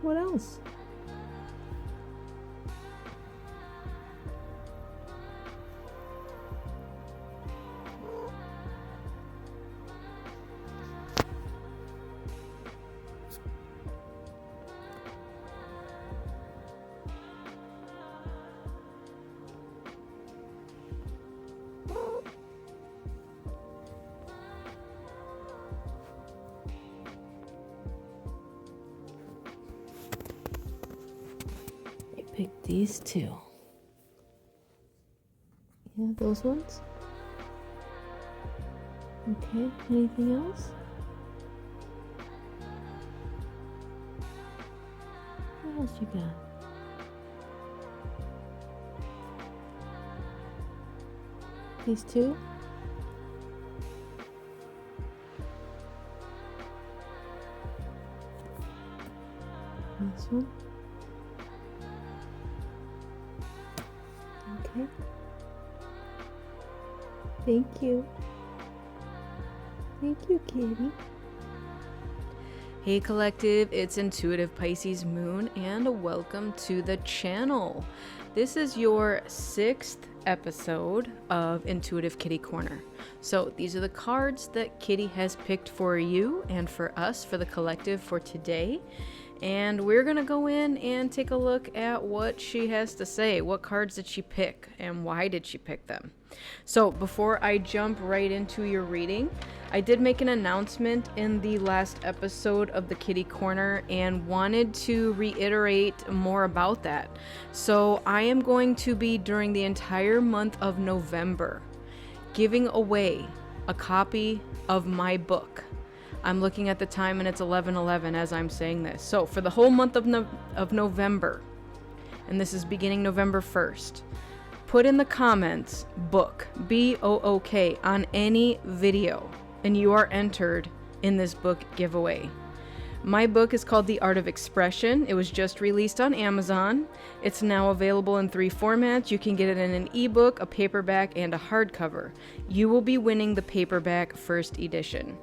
What else? Pick these two. Yeah, those ones. Okay, anything else? What else you got? These two? This one? Okay. Thank you. Thank you, kitty. Hey collective, it's Intuitive Pisces Moon and welcome to the channel. This is your 6th episode of Intuitive Kitty Korner. So these are the cards that Kitty has picked for you and for us, for the collective for today. And we're going to go in and take a look at what she has to say. What cards did she pick and why did she pick them? So before I jump right into your reading, I did make an announcement in the last episode of the Kitty Korner and wanted to reiterate more about that. So I am going to be, during the entire month of November, giving away a copy of my book. I'm looking at the time and it's 11:11 as I'm saying this. So for the whole month of November, and this is beginning November 1st, put in the comments book, B-O-O-K, on any video, and you are entered in this book giveaway. My book is called The Art of Expression. It was just released on Amazon. It's now available in 3 formats. You can get it in an ebook, a paperback, and a hardcover. You will be winning the paperback first edition.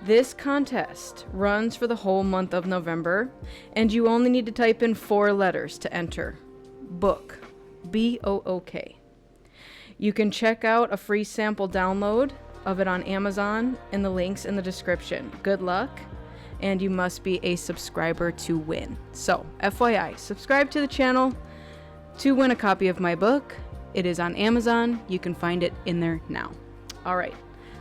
This contest runs for the whole month of November, and you only need to type in 4 letters to enter. Book. B-O-O-K. You can check out a free sample download of it on Amazon in the links in the description. Good luck, and you must be a subscriber to win. So, FYI, subscribe to the channel to win a copy of my book. It is on Amazon. You can find it in there now. All right.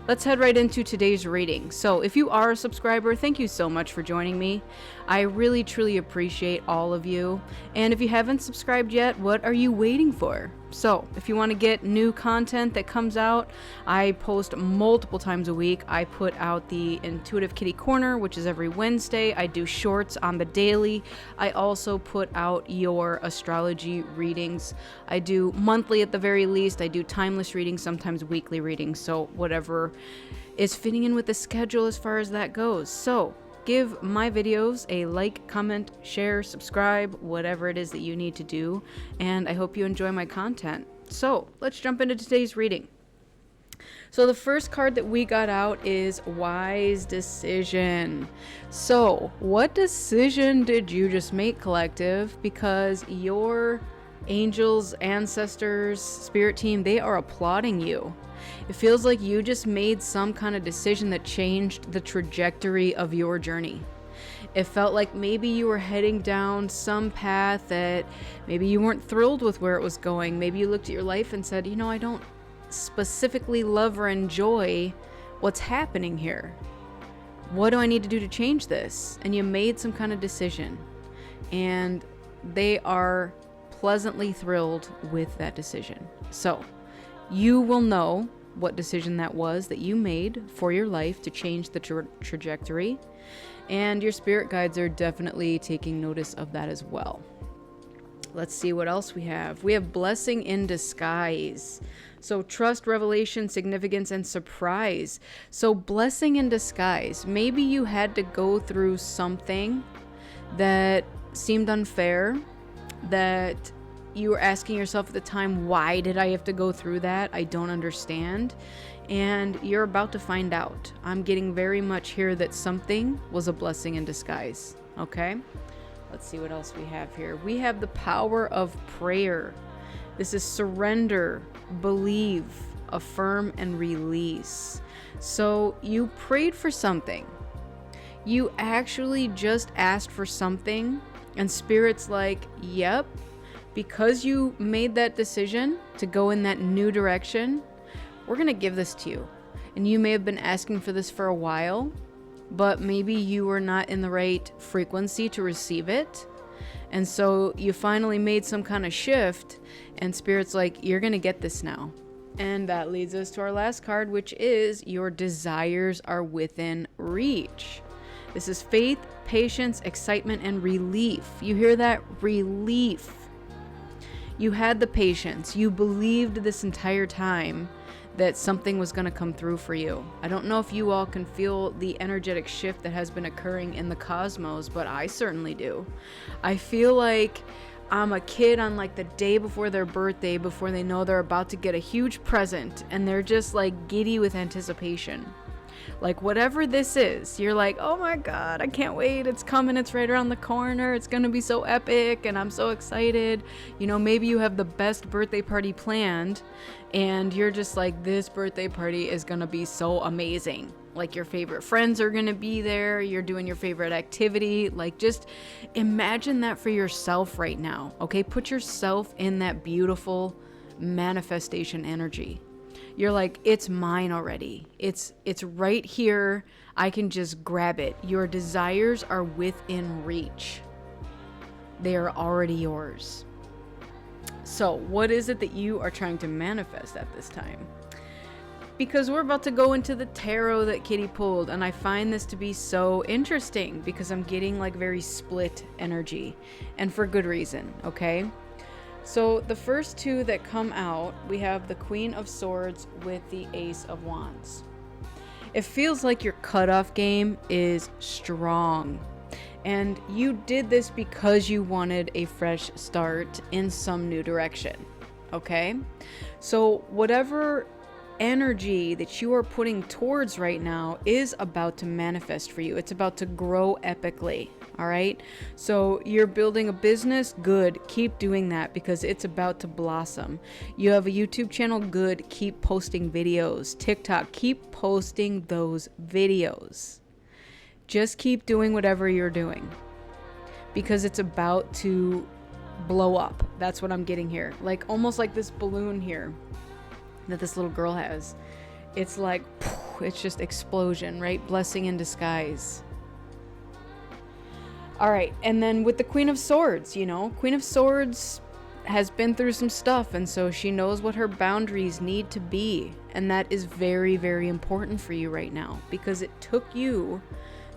Let's head right into today's reading. So if you are a subscriber, thank you so much for joining me. I really, truly appreciate all of you. And if you haven't subscribed yet, what are you waiting for? So if you want to get new content that comes out, I post multiple times a week. I put out the Intuitive Kitty Korner, which is every Wednesday. I do shorts on the daily. I also put out your astrology readings. I do monthly at the very least. I do timeless readings, sometimes weekly readings. So whatever is fitting in with the schedule as far as that goes. So give my videos a like, comment, share, subscribe, whatever it is that you need to do, and I hope you enjoy my content. So let's jump into today's reading. So the first card that we got out is Wise Decision. So what decision did you just make, collective? Because your angels, ancestors, spirit team, they are applauding you. It feels like you just made some kind of decision that changed the trajectory of your journey. It felt like maybe you were heading down some path that maybe you weren't thrilled with where it was going. Maybe you looked at your life and said, you know, I don't specifically love or enjoy what's happening here. What do I need to do to change this? And you made some kind of decision. And they are pleasantly thrilled with that decision. So you will know what decision that was that you made for your life to change the trajectory. And your spirit guides are definitely taking notice of that as well. Let's see what else we have. We have Blessing in Disguise. So trust, revelation, significance, and surprise. So blessing in disguise. Maybe you had to go through something that seemed unfair, that you were asking yourself at the time, why did I have to go through that? I don't understand. And you're about to find out. I'm getting very much here that something was a blessing in disguise. Okay? Let's see what else we have here. We have the power of prayer. This is surrender, believe, affirm, and release. So you prayed for something. You actually just asked for something, and Spirit's like, yep, because you made that decision to go in that new direction, we're going to give this to you. And you may have been asking for this for a while, but maybe you were not in the right frequency to receive it. And so you finally made some kind of shift, and Spirit's like, you're going to get this now. And that leads us to our last card, which is your desires are within reach. This is faith, patience, excitement, and relief. You hear that? Relief. You had the patience. You believed this entire time that something was going to come through for you. I don't know if you all can feel the energetic shift that has been occurring in the cosmos, but I certainly do. I feel like I'm a kid on like the day before their birthday, before they know they're about to get a huge present, and they're just like giddy with anticipation. Like whatever this is, you're like, oh my God, I can't wait. It's coming. It's right around the corner. It's going to be so epic. And I'm so excited. You know, maybe you have the best birthday party planned and you're just like, this birthday party is going to be so amazing. Like your favorite friends are going to be there. You're doing your favorite activity. Like just imagine that for yourself right now. Okay. Put yourself in that beautiful manifestation energy. You're like, it's mine already. It's right here. I can just grab it. Your desires are within reach. They are already yours. So what is it that you are trying to manifest at this time? Because we're about to go into the tarot that Kitty pulled, and I find this to be so interesting because I'm getting like very split energy, and for good reason, okay? So the first two that come out, we have the Queen of Swords with the Ace of Wands. It feels like your cutoff game is strong. And you did this because you wanted a fresh start in some new direction. Okay? So whatever energy that you are putting towards right now is about to manifest for you. It's about to grow epically. All right. So you're building a business. Good. Keep doing that because it's about to blossom. You have a YouTube channel. Good. Keep posting videos. TikTok. Keep posting those videos. Just keep doing whatever you're doing because it's about to blow up. That's what I'm getting here. Like almost like this balloon here that this little girl has. It's like, it's just explosion, right? Blessing in disguise. All right, and then with the Queen of Swords, you know, Queen of Swords has been through some stuff, and so she knows what her boundaries need to be, and that is very, very important for you right now, because it took you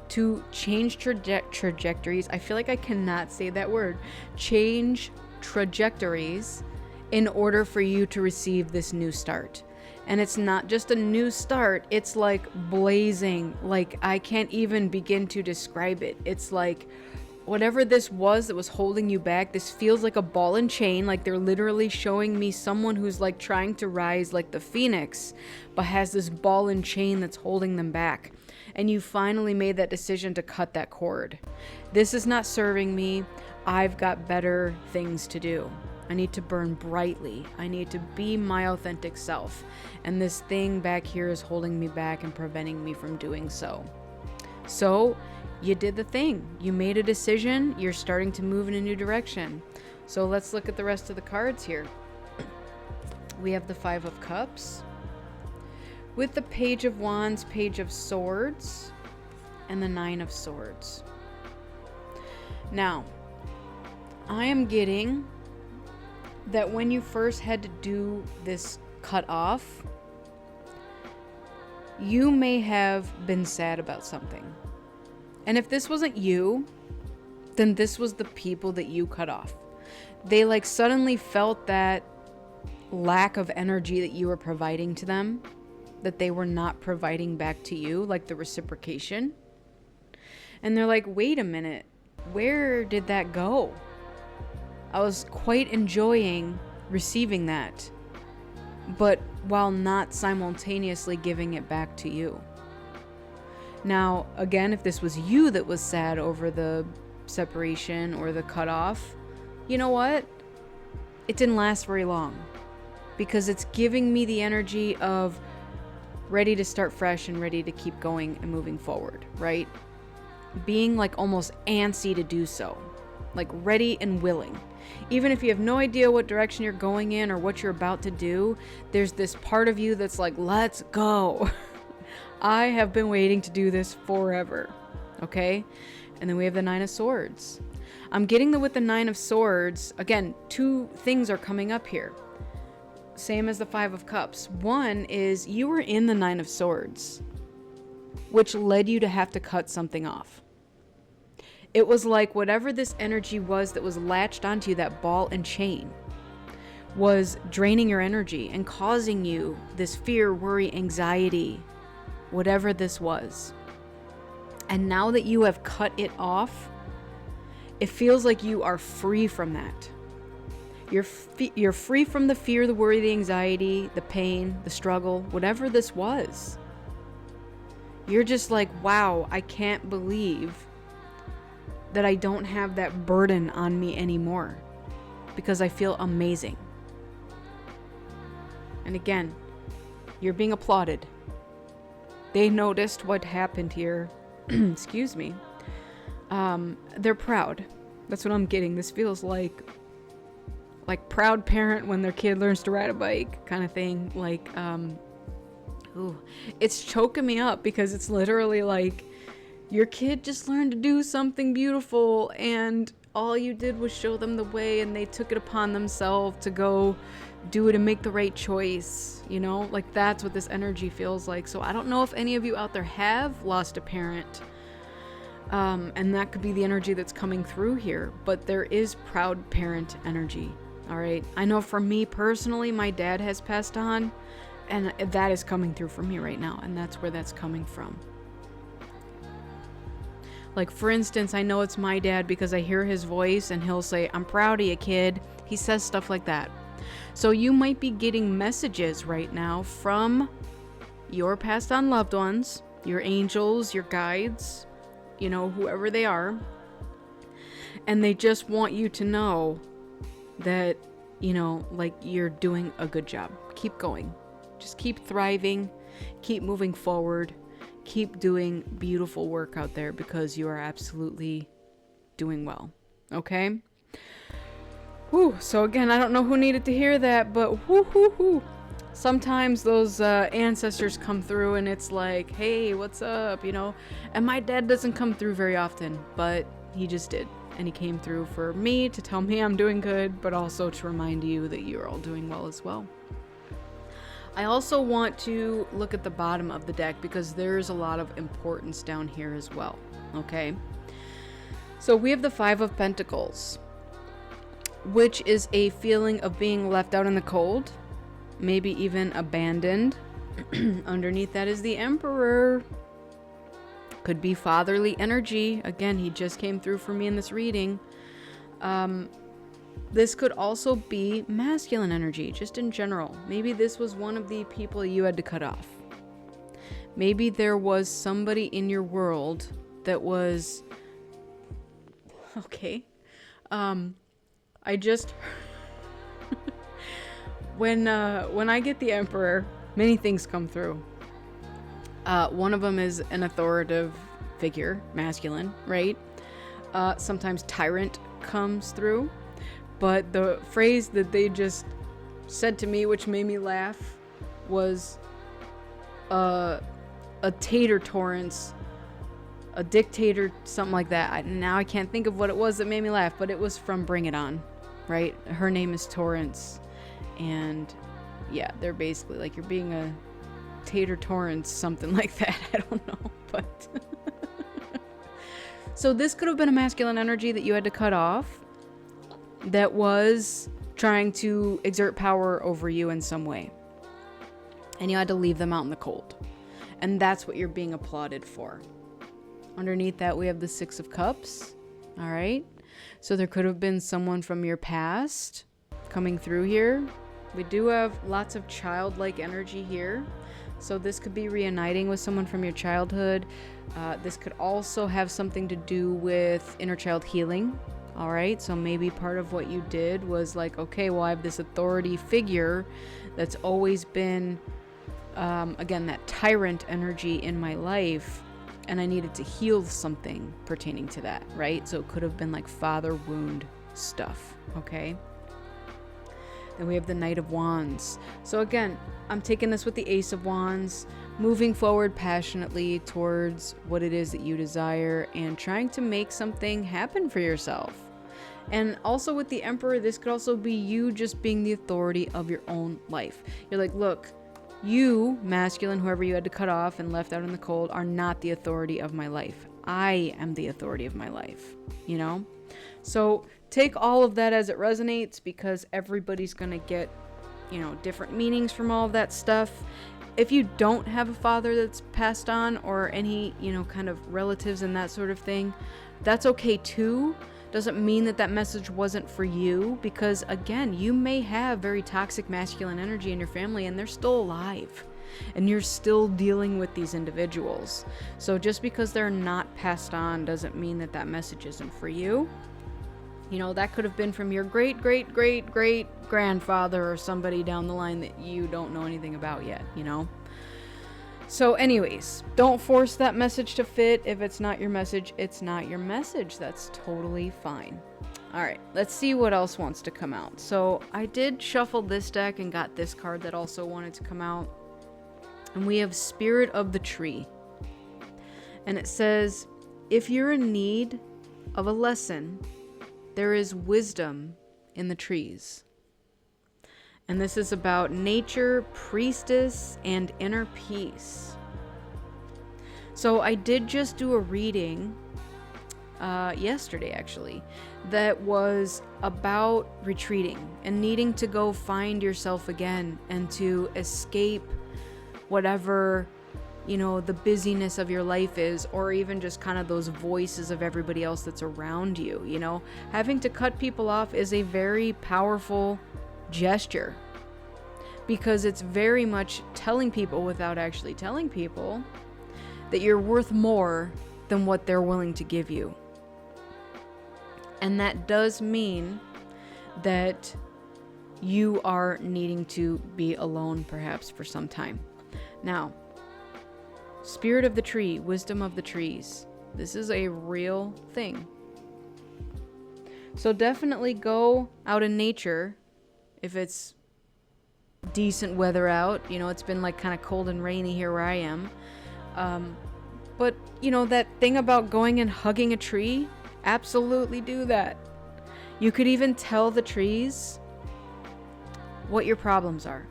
to change trajectories. I feel like I cannot say that word. Change trajectories in order for you to receive this new start. And it's not just a new start, it's like blazing. Like I can't even begin to describe it. It's like whatever this was that was holding you back, this feels like a ball and chain. Like they're literally showing me someone who's like trying to rise like the phoenix, but has this ball and chain that's holding them back. And you finally made that decision to cut that cord. This is not serving me. I've got better things to do. I need to burn brightly. I need to be my authentic self. And this thing back here is holding me back and preventing me from doing so. So you did the thing. You made a decision. You're starting to move in a new direction. So let's look at the rest of the cards here. We have the Five of Cups with the Page of Wands, Page of Swords, and the Nine of Swords. Now, I am getting that when you first had to do this cut off, you may have been sad about something. And if this wasn't you, then this was the people that you cut off. They like suddenly felt that lack of energy that you were providing to them, that they were not providing back to you, like the reciprocation. And they're like, wait a minute, where did that go? I was quite enjoying receiving that, but while not simultaneously giving it back to you. Now, again, if this was you that was sad over the separation or the cutoff, you know what? It didn't last very long, because it's giving me the energy of ready to start fresh and ready to keep going and moving forward, right? Being like almost antsy to do so, like ready and willing. Even if you have no idea what direction you're going in or what you're about to do, there's this part of you that's like, let's go. I have been waiting to do this forever. Okay? And then we have the Nine of Swords. I'm getting with the Nine of Swords. Again, two things are coming up here. Same as the Five of Cups. One is you were in the Nine of Swords, which led you to have to cut something off. It was like whatever this energy was that was latched onto you, that ball and chain, was draining your energy and causing you this fear, worry, anxiety, whatever this was. And now that you have cut it off, it feels like you are free from that. You're free from the fear, the worry, the anxiety, the pain, the struggle, whatever this was. You're just like, wow, I can't believe that I don't have that burden on me anymore, because I feel amazing. And again, you're being applauded. They noticed what happened here. Excuse me. They're proud. That's what I'm getting. This feels like proud parent when their kid learns to ride a bike kind of thing. Like, it's choking me up, because it's literally like your kid just learned to do something beautiful and all you did was show them the way, and they took it upon themselves to go do it and make the right choice, you know? Like, that's what this energy feels like. So I don't know if any of you out there have lost a parent, and that could be the energy that's coming through here, but there is proud parent energy. All right. I know for me personally, my dad has passed on, and that is coming through for me right now. And that's where that's coming from. Like, for instance, I know it's my dad because I hear his voice and he'll say, "I'm proud of you, kid." He says stuff like that. So you might be getting messages right now from your passed on loved ones, your angels, your guides, you know, whoever they are. And they just want you to know that, you know, like, you're doing a good job. Keep going. Just keep thriving. Keep moving forward. Keep doing beautiful work out there, because you are absolutely doing well. Okay? Whew. So again, I don't know who needed to hear that, but whoo. Sometimes those ancestors come through and it's like, hey, what's up? You know? And my dad doesn't come through very often, but he just did. And he came through for me to tell me I'm doing good, but also to remind you that you're all doing well as well. I also want to look at the bottom of the deck, because there's a lot of importance down here as well. Okay? So we have the Five of Pentacles, which is a feeling of being left out in the cold, maybe even abandoned. Underneath that is the Emperor. Could be fatherly energy. Again, he just came through for me in this reading. This could also be masculine energy, just in general. Maybe this was one of the people you had to cut off. Maybe there was somebody in your world that was... Okay. I just... When I get the Emperor, many things come through. One of them is an authoritative figure, masculine, right? Sometimes tyrant comes through. But the phrase that they just said to me, which made me laugh, was a tater torrance, a dictator, something like that. Now I can't think of what it was that made me laugh, but it was from Bring It On, right? Her name is Torrance. And yeah, they're basically like, you're being a tater torrance, something like that. I don't know, but... So this could have been a masculine energy that you had to cut off, that was trying to exert power over you in some way. And you had to leave them out in the cold. And that's what you're being applauded for. Underneath that, we have the Six of Cups. All right. So there could have been someone from your past coming through here. We do have lots of childlike energy here. So this could be reuniting with someone from your childhood. This could also have something to do with inner child healing. All right, so maybe part of what you did was like, okay, well, I have this authority figure that's always been, again, that tyrant energy in my life, and I needed to heal something pertaining to that, right? So it could have been like father wound stuff, okay? Then we have the Knight of Wands. So again, I'm taking this with the Ace of Wands, moving forward passionately towards what it is that you desire and trying to make something happen for yourself. And also with the Emperor, this could also be you just being the authority of your own life. You're like, look, you, masculine, whoever you had to cut off and left out in the cold, are not the authority of my life. I am the authority of my life, you know? So take all of that as it resonates, because everybody's going to get, you know, different meanings from all of that stuff. If you don't have a father that's passed on or any, you know, kind of relatives and that sort of thing, that's okay too. Doesn't mean that that message wasn't for you, because again, you may have very toxic masculine energy in your family and they're still alive and you're still dealing with these individuals. So just because they're not passed on doesn't mean that that message isn't for you. You know, that could have been from your great grandfather or somebody down the line that you don't know anything about yet, you know? So anyways, don't force that message to fit. If it's not your message, it's not your message. That's totally fine. All right, let's see what else wants to come out. So I did shuffle this deck and got this card that also wanted to come out. And we have Spirit of the Tree. And it says, if you're in need of a lesson, there is wisdom in the trees. And this is about nature, priestess, and inner peace. So I did just do a reading yesterday, actually, that was about retreating and needing to go find yourself again and to escape whatever, you know, the busyness of your life is, or even just kind of those voices of everybody else that's around you. You know, having to cut people off is a very powerful gesture, because it's very much telling people without actually telling people that you're worth more than what they're willing to give you. And that does mean that you are needing to be alone perhaps for some time. Now, Spirit of the Tree, wisdom of the trees. This is a real thing. So definitely go out in nature if it's decent weather out. You know, it's been like kind of cold and rainy here where I am. But, you know, that thing about going and hugging a tree, absolutely do that. You could even tell the trees what your problems are.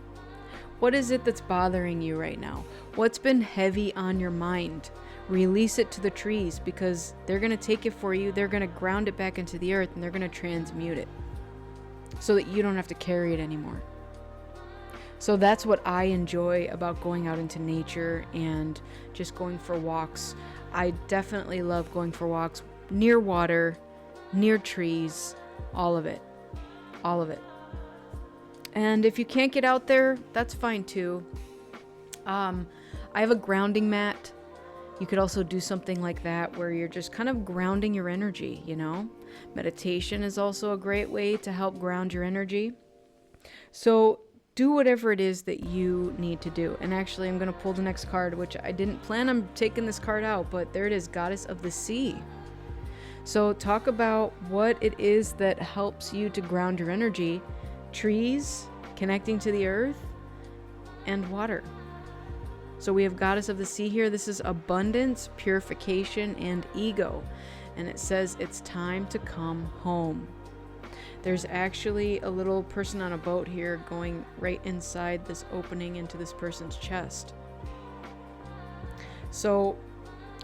What is it that's bothering you right now? What's been heavy on your mind? Release it to the trees, because they're going to take it for you. They're going to ground it back into the earth, and they're going to transmute it so that you don't have to carry it anymore. So that's what I enjoy about going out into nature and just going for walks. I definitely love going for walks near water, near trees, all of it. All of it. And if you can't get out there, that's fine too. I have a grounding mat. You could also do something like that where you're just kind of grounding your energy, you know? Meditation is also a great way to help ground your energy. So do whatever it is that you need to do. And actually, I'm going to pull the next card, which I didn't plan on taking this card out, but there it is, Goddess of the Sea. So talk about what it is that helps you to ground your energy. Trees, connecting to the earth, and water. So we have Goddess of the Sea here. This is abundance, purification, and ego. And it says it's time to come home. There's actually a little person on a boat here going right inside this opening into this person's chest. So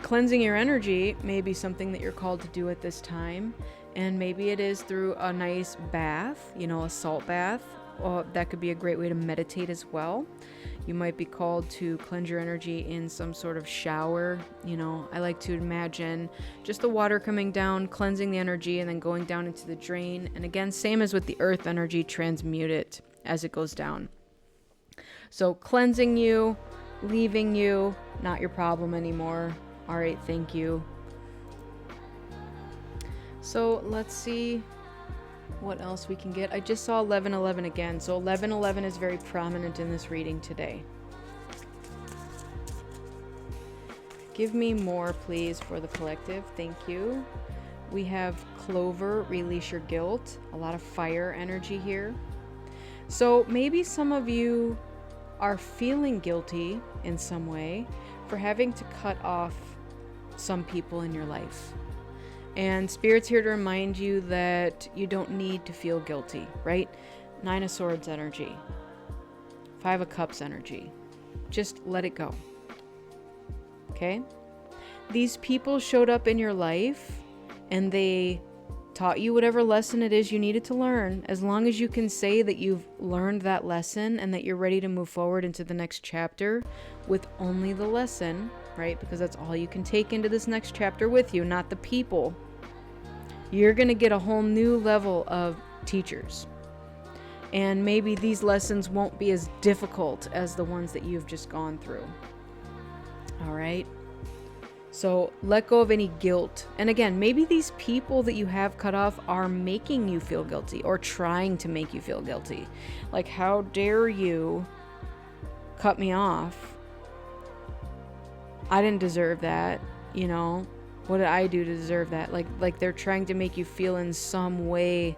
cleansing your energy may be something that you're called to do at this time. And maybe it is through a nice bath, you know, a salt bath. Or that could be a great way to meditate as well. You might be called to cleanse your energy in some sort of shower. You know, I like to imagine just the water coming down, cleansing the energy, and then going down into the drain. And again, same as with the earth energy, transmute it as it goes down. So cleansing you, leaving you, not your problem anymore. All right, thank you. So let's see what else we can get. I just saw 1111 again. So 1111 is very prominent in this reading today. Give me more, please, for the collective. Thank you. We have Clover, release your guilt. A lot of fire energy here. So maybe some of you are feeling guilty in some way for having to cut off some people in your life. And Spirit's here to remind you that you don't need to feel guilty, right? 9 of Swords energy. 5 of Cups energy. Just let it go. Okay? These people showed up in your life and they taught you whatever lesson it is you needed to learn. As long as you can say that you've learned that lesson and that you're ready to move forward into the next chapter with only the lesson, right? Because that's all you can take into this next chapter with you, not the people. You're going to get a whole new level of teachers. And maybe these lessons won't be as difficult as the ones that you've just gone through. All right? So let go of any guilt. And again, maybe these people that you have cut off are making you feel guilty or trying to make you feel guilty. Like, how dare you cut me off? I didn't deserve that, you know? What did I do to deserve that? Like they're trying to make you feel in some way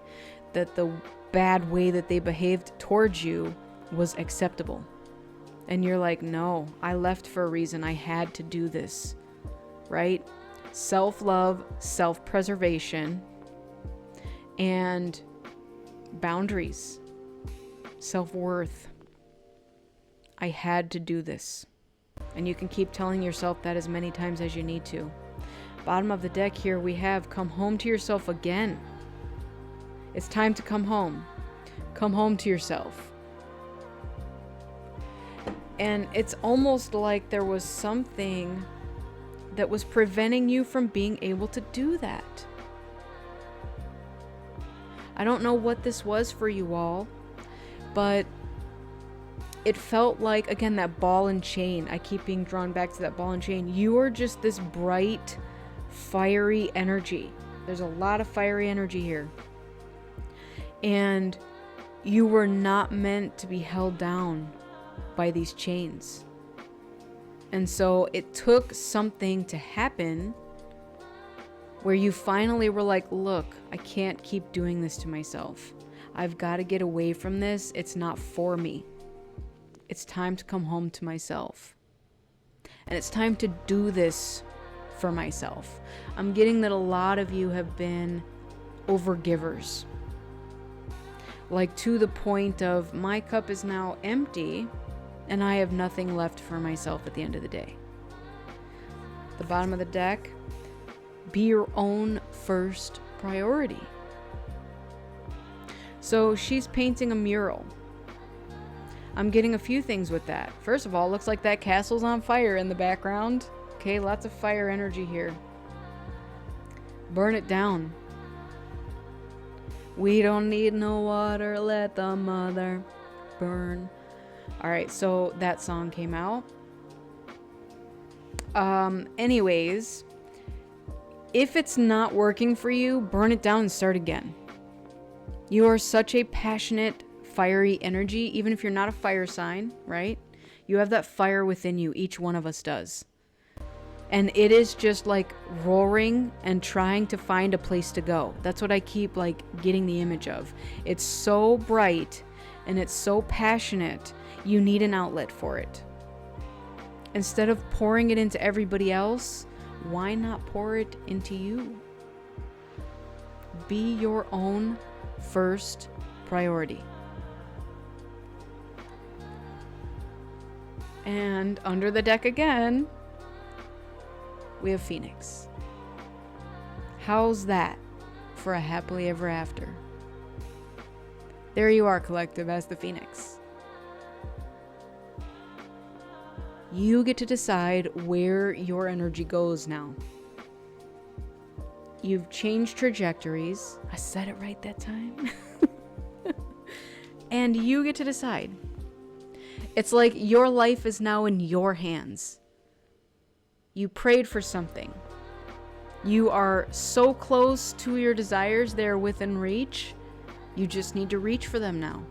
that the bad way that they behaved towards you was acceptable. And you're like, no, I left for a reason. I had to do this. Right? Self-love, self-preservation, and boundaries, self-worth. I had to do this. And you can keep telling yourself that as many times as you need to. Bottom of the deck here we have come home to yourself again. It's time to come home. Come home to yourself. And it's almost like there was something that was preventing you from being able to do that. I don't know what this was for you all, but it felt like, again, that ball and chain. I keep being drawn back to that ball and chain. You are just this bright, fiery energy. There's a lot of fiery energy here. And you were not meant to be held down by these chains. And so it took something to happen where you finally were like, look, I can't keep doing this to myself. I've got to get away from this. It's not for me. It's time to come home to myself. And it's time to do this for myself. I'm getting that a lot of you have been overgivers. Like to the point of my cup is now empty and I have nothing left for myself at the end of the day. The bottom of the deck, be your own first priority. So she's painting a mural. I'm getting a few things with that. First of all, looks like that castle's on fire in the background. Okay, lots of fire energy here. Burn it down. We don't need no water, let the mother burn. All right, so that song came out. Anyways, if it's not working for you, burn it down and start again. You are such a passionate, fiery energy, even if you're not a fire sign, right? You have that fire within you. Each one of us does. And it is just like roaring and trying to find a place to go. That's what I keep like getting the image of. It's so bright and it's so passionate. You need an outlet for it. Instead of pouring it into everybody else, why not pour it into you? Be your own first priority. And under the deck again, we have Phoenix. How's that for a happily ever after? There you are, collective, as the Phoenix. You get to decide where your energy goes now. You've changed trajectories. I said it right that time. And you get to decide. It's like your life is now in your hands. You prayed for something. You are so close to your desires, they're within reach. You just need to reach for them now.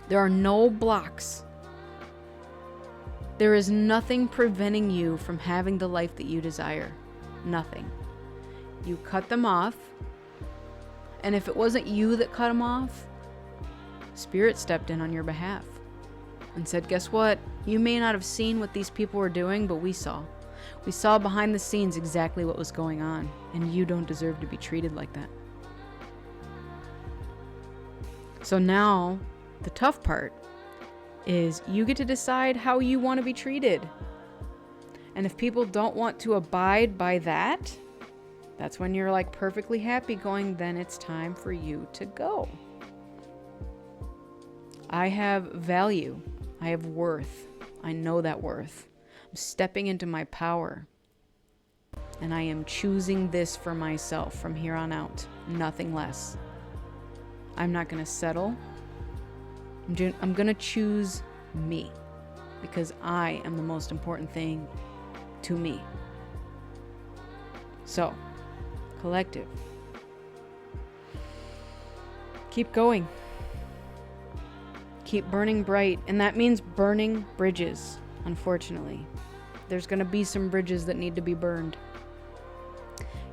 There are no blocks. There is nothing preventing you from having the life that you desire. Nothing. You cut them off. And if it wasn't you that cut them off, Spirit stepped in on your behalf and said, guess what? You may not have seen what these people were doing, but we saw. We saw behind the scenes exactly what was going on, and you don't deserve to be treated like that. So now, the tough part is you get to decide how you want to be treated. And if people don't want to abide by that, that's when you're like perfectly happy going, then it's time for you to go. I have value. I have worth. I know that worth. I'm stepping into my power. And I am choosing this for myself from here on out. Nothing less. I'm not going to settle. I'm going to choose me. Because I am the most important thing to me. So, collective. Keep going. Keep burning bright. And that means burning bridges, unfortunately. There's going to be some bridges that need to be burned.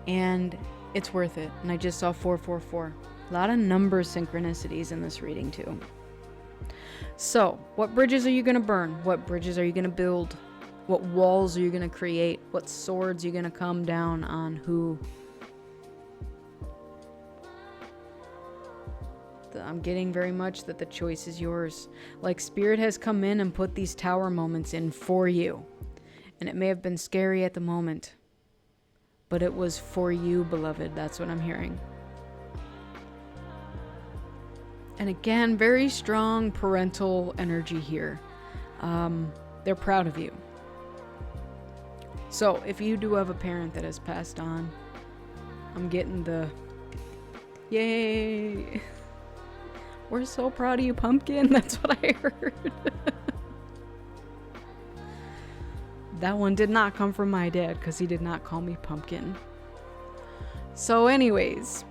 And it's worth it. And I just saw 444. A lot of number synchronicities in this reading too. So, what bridges are you going to burn? What bridges are you going to build? What walls are you going to create? What swords are you going to come down on who? I'm getting very much that the choice is yours. Like Spirit has come in and put these tower moments in for you. And it may have been scary at the moment. But it was for you, beloved. That's what I'm hearing. And again, very strong parental energy here. They're proud of you. So if you do have a parent that has passed on, I'm getting the yay. We're so proud of you, pumpkin. That's what I heard. That one did not come from my dad because he did not call me pumpkin. So anyways,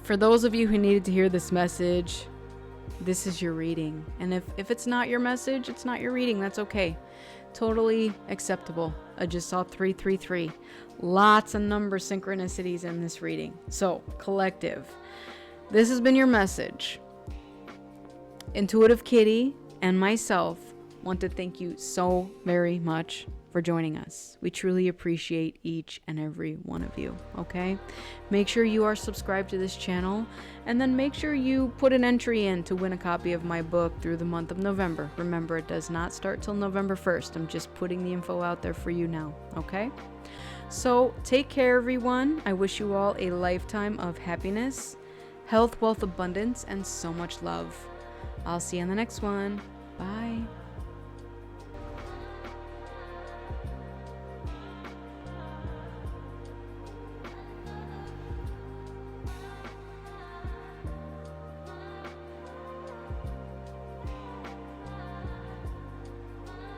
for those of you who needed to hear this message, this is your reading. And if it's not your message, it's not your reading. That's okay. Totally acceptable. I just saw 333. Lots of number synchronicities in this reading. So, collective. This has been your message. Intuitive Kitty and myself want to thank you so very much for joining us. We truly appreciate each and every one of you, okay? Make sure you are subscribed to this channel, and then make sure you put an entry in to win a copy of my book through the month of November. Remember, it does not start till November 1st. I'm just putting the info out there for you now, okay? So, take care, everyone. I wish you all a lifetime of happiness, health, wealth, abundance, and so much love. I'll see you on the next one. Bye.